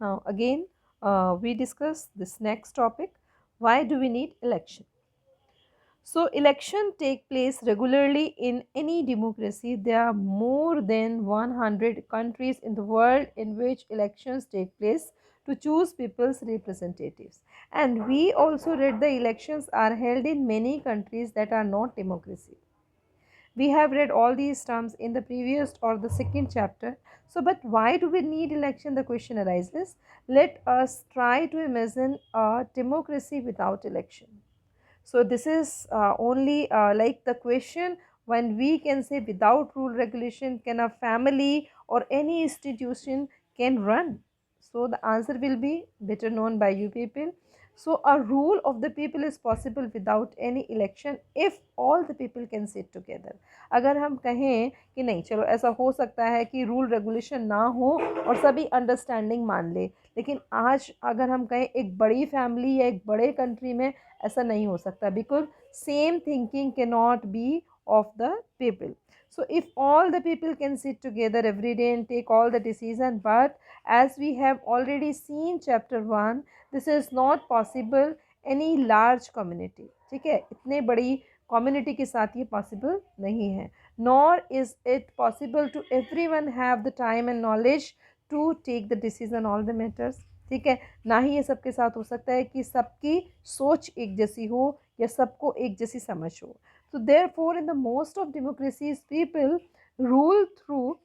Now again we discuss this next topic, why do we need election? So election take place regularly in any democracy. There are more than 100 countries in the world in which elections take place to choose people's representatives. And we also read the elections are held in many countries that are not democracy. We have read all these terms in the previous or the second chapter. So, but why do we need election? The question arises. Let us try to imagine a democracy without election. So this is only like the question, when we can say without rule regulation can a family or any institution can run? So the answer will be better known by you people. So a rule of the people is possible without any election if all the people can sit together. अगर हम कहें कि नहीं चलो ऐसा हो सकता है कि रूल रेगुलेशन ना हो और सभी अंडरस्टैंडिंग मान ले, लेकिन आज अगर हम कहें एक बड़ी फैमिली या एक बड़े कंट्री में ऐसा नहीं हो सकता, because same thinking can not be of the people. So if all the people can sit together every day and take all the decision, but as we have already seen chapter 1, this is not possible any large community. ठीक है, इतने बड़ी community के साथ ये possible नहीं है. Nor is it possible to everyone have the time and knowledge to take the decision all the matters. ठीक है, ना ही ये सबके साथ हो सकता है कि सबकी सोच एक जैसी हो या सबको एक जैसी समझ हो. तो therefore in the most of democracies people rule through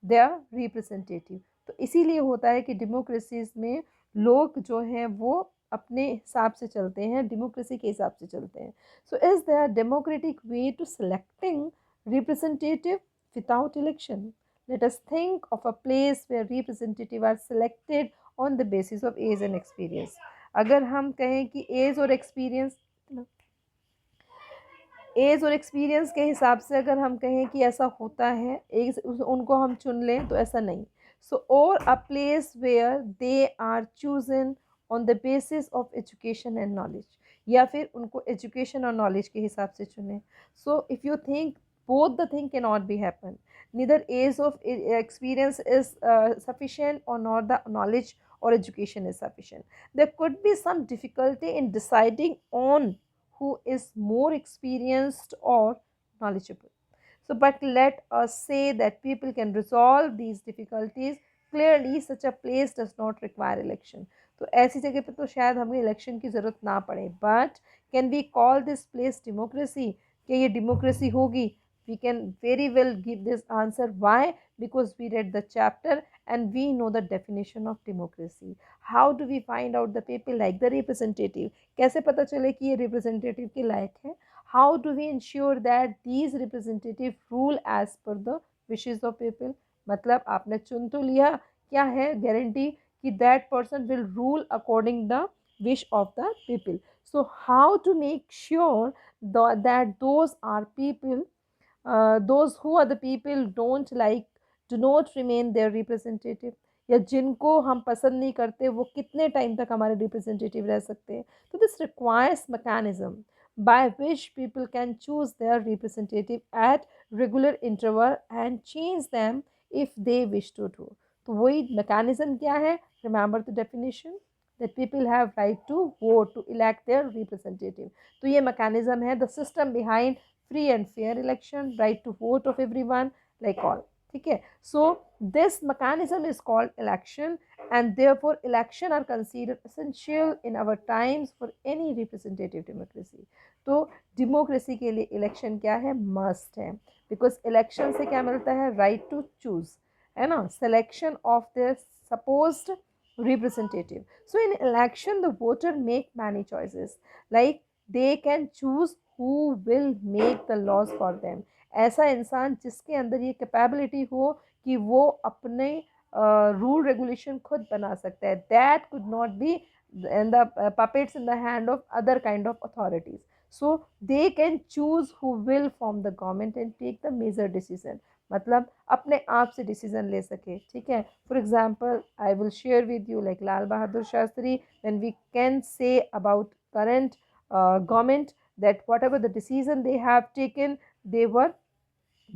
their representative. तो इसीलिए होता है कि डेमोक्रेसीज में लोग जो हैं वो अपने हिसाब से चलते हैं, डेमोक्रेसी के हिसाब से चलते हैं. So is there democratic way to selecting representative without election? Let us think of a place where representatives are selected on the basis of age and experience. अगर हम कहें कि एज और एक्सपीरियंस के हिसाब से अगर हम कहें कि ऐसा होता है, एज उनको हम चुन लें, तो ऐसा नहीं. So or a place where they are chosen on the basis of education and knowledge, या फिर उनको एजुकेशन और नॉलेज के हिसाब से चुने. So if you think both the thing cannot be happen, neither age of experience is sufficient or nor the knowledge or education is sufficient. There could be some difficulty in deciding on who is more experienced or knowledgeable. So but let us say that people can resolve these difficulties clearly. Such a place does not require election. तो ऐसी जगह पे तो शायद हमें election की ज़रूरत ना पड़े. But can we call this place democracy? कि ये डेमोक्रेसी होगी? We can very well give this answer. Why? Because we read the chapter and we know the definition of democracy. How do we find out the people like the representative? कैसे पता चले कि ये representative के लायक है? How do we ensure that these representative rule as per the wishes of people? मतलब आपने चुन तो लिया, क्या है गारंटी कि that person will rule according the wish of the people? So how to make sure that those are people, those who are the people don't like, do not remain their representative, या जिनको हम पसंद नहीं करते वो कितने time तक हमारे रिप्रेजेंटेटिव रह सकते हैं. तो this requires mechanism by which people can choose their representative at regular interval and change them if they wish to do. तो वही मैकेनिज्म क्या है? Remember the definition that people have right to vote to elect their representative. तो ये mechanism है, the system behind free and fair election, right to vote of everyone, like all. ठीक है, so this mechanism is called election, and therefore election are considered essential in our times for any representative democracy. तो democracy के लिए election क्या है? Must है. Because election से क्या मिलता है? राइट टू चूज, है ना, selection of the supposed representative. So in election the voter make many choices, like they can choose who will make the laws for them. ऐसा इंसान जिसके अंदर ये कैपेबिलिटी हो कि वो अपने रूल रेगुलेशन खुद बना सकता है. That could not be in the puppets in the hand of other kind of authorities. So they can choose who will form the government and take the major decision. मतलब अपने आप से decision ले सके. ठीक है, for example I will share with you like Lal Bahadur Shastri, when we can say about current government that whatever the decision they have taken, they were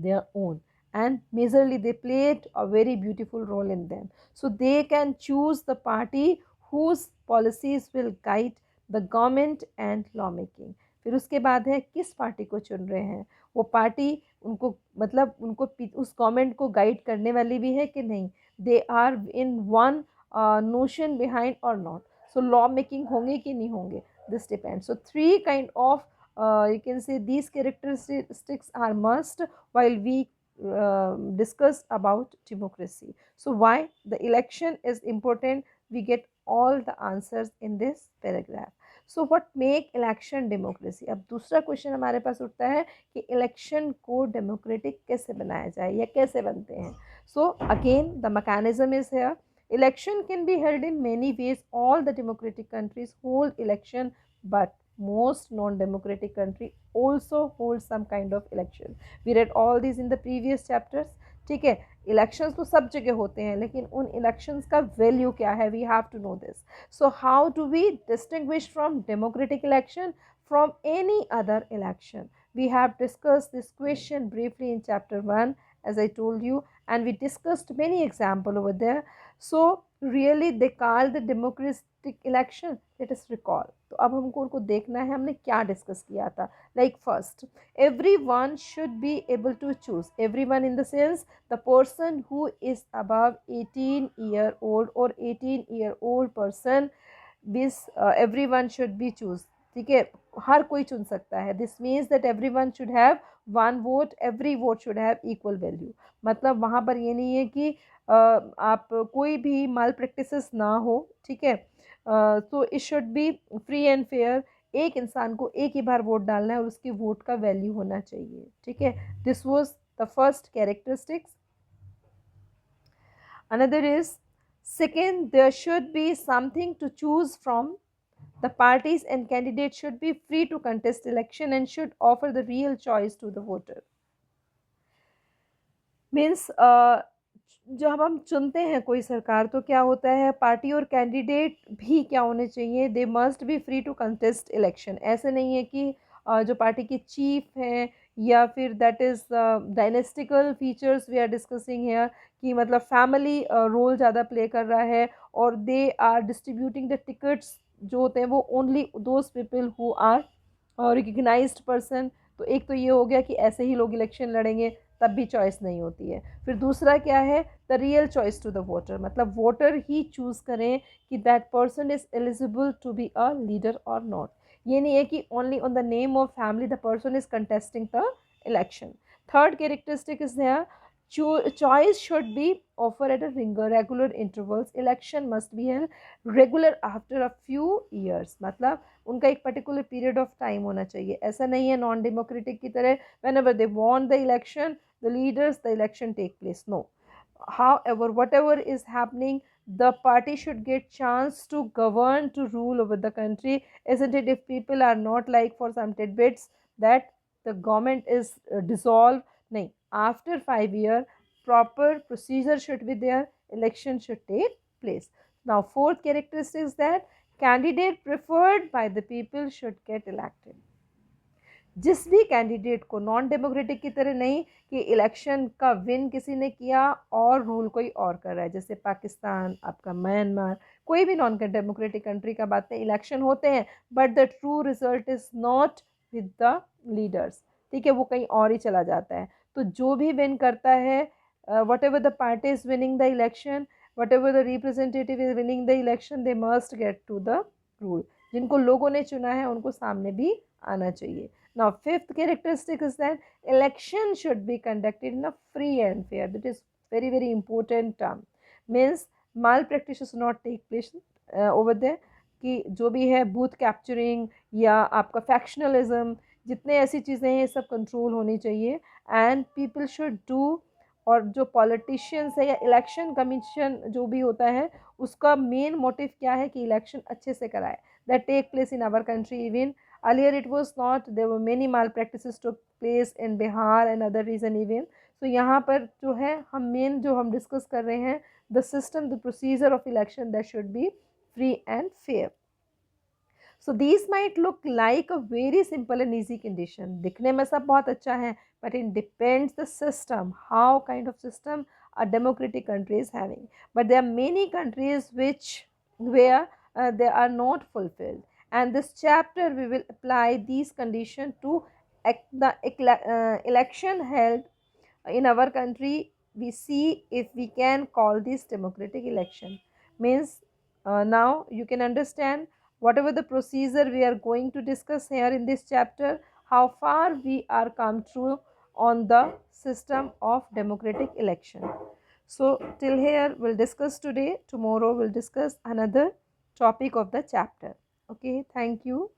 their own, and majorly they played a very beautiful role in them. So they can choose the party whose policies will guide the government and lawmaking. फिर उसके बाद है किस party को चुन रहे हैं, वो पार्टी उनको मतलब उनको उस गवर्नमेंट को गाइड करने वाली भी है कि नहीं, they are in one notion behind or not. So law making होंगे कि नहीं होंगे, this depends. So three kind of you can say these characteristics are must while we discuss about democracy. So why the election is important, we get all the answers in this paragraph. So what make election democracy? अब दूसरा question हमारे पास उठता है कि election को democratic कैसे बनाया जाए या कैसे बनते हैं. So again the mechanism is here. Election can be held in many ways. All the democratic countries hold election, but most non-democratic country also hold some kind of election. We read all these in the previous chapters. ठीक है, elections तो सब जगह होते हैं, लेकिन उन elections का वैल्यू क्या है, we have to know this. So how do we distinguish from democratic election from any other election? We have discussed this question briefly in chapter 1, as I told you, and we discussed many examples over there. So really they call the democratic election. Let us recall. तो अब हमको उनको देखना है हमने क्या discuss किया था. Like first, everyone should be able to choose. Everyone in the sense the person who is above 18-year-old or 18-year-old person, this everyone should be choose. ठीक है, हर कोई चुन सकता है. This means that every one should have one vote, every vote should have equal value. मतलब वहाँ पर ये नहीं है कि आप कोई भी माल प्रैक्टिसेस ना हो. ठीक है, तो it should be free and fair. एक इंसान को एक ही बार वोट डालना है और उसकी वोट का वैल्यू होना चाहिए. ठीक है, this was the first characteristics. Another is second, there should be something to choose from. The parties and candidates should be free to contest election and should offer the real choice to the voter. Means जब हम चुनते हैं कोई सरकार तो क्या होता है, पार्टी और कैंडिडेट भी क्या होने चाहिए, they must be free to contest election. ऐसे नहीं है कि जो पार्टी के चीफ हैं या फिर that is dynastical features we are discussing here, कि मतलब फैमिली रोल ज़्यादा प्ले कर रहा है और they are distributing the tickets जो होते हैं वो only those people who are recognised person. तो एक तो ये हो गया कि ऐसे ही लोग इलेक्शन लड़ेंगे, तब भी चॉइस नहीं होती है. फिर दूसरा क्या है, the real choice to the voter, मतलब वोटर ही चूज़ करें कि that person is eligible to be a leader or not. ये नहीं है कि only on the name of family the person is contesting the election. Third characteristic is there, choice should be offered at a regular intervals. Election must be held regular after a few years. मतलब उनका एक particular period of time होना चाहिए. ऐसा नहीं है non democratic की तरह whenever they want the election, the leaders, the election take place. No. However, whatever is happening, the party should get chance to govern, to rule over the country. Isn't it? If people are not like for some tidbits that the government is dissolved, nahi. After 5 years, proper procedure should be there. Election should take place. Now, fourth characteristic is that candidate preferred by the people should get elected. जिस भी candidate को, non democratic की तरह नहीं कि election का win किसी ने किया और रूल कोई और कर रहा है, जैसे पाकिस्तान, आपका म्यांमार, कोई भी नॉन डेमोक्रेटिक कंट्री का बात है, इलेक्शन होते हैं but the true result is not with the leaders. ठीक है, वो कहीं और ही चला जाता है. तो जो भी विन करता है, whatever the party is winning the election, whatever the representative is winning the election, they must get to the rule. जिनको लोगों ने चुना है उनको सामने भी आना चाहिए. Now, fifth characteristic is that election should be conducted in a free and fair. That is very, very important term. Means malpractice should not take place over there. कि जो भी है बूथ कैप्चरिंग या आपका फैक्शनलिज्म, जितने ऐसी चीज़ें हैं ये सब कंट्रोल होनी चाहिए. एंड पीपल शुड डू, और जो पॉलिटिशियंस है या इलेक्शन कमीशन जो भी होता है उसका मेन मोटिव क्या है कि इलेक्शन अच्छे से कराए. That take place in our country. Even earlier it was not, there were many malpractices took place in Bihar and other region even. So यहाँ पर जो है हम मेन जो हम डिस्कस कर रहे हैं, the system, the procedure of election that should be free and fair. So these might look like a very simple and easy condition. दिखने में सब बहुत अच्छा है but it depends the system, how kind of system a democratic country is having. But there are many countries which where they are not fulfilled, and this chapter we will apply these conditions to the election held in our country. We see if we can call this democratic election. Means now you can understand whatever the procedure we are going to discuss here in this chapter, how far we are come through on the system of democratic election. So till here we'll discuss today. Tomorrow we'll discuss another topic of the chapter. Okay, thank you.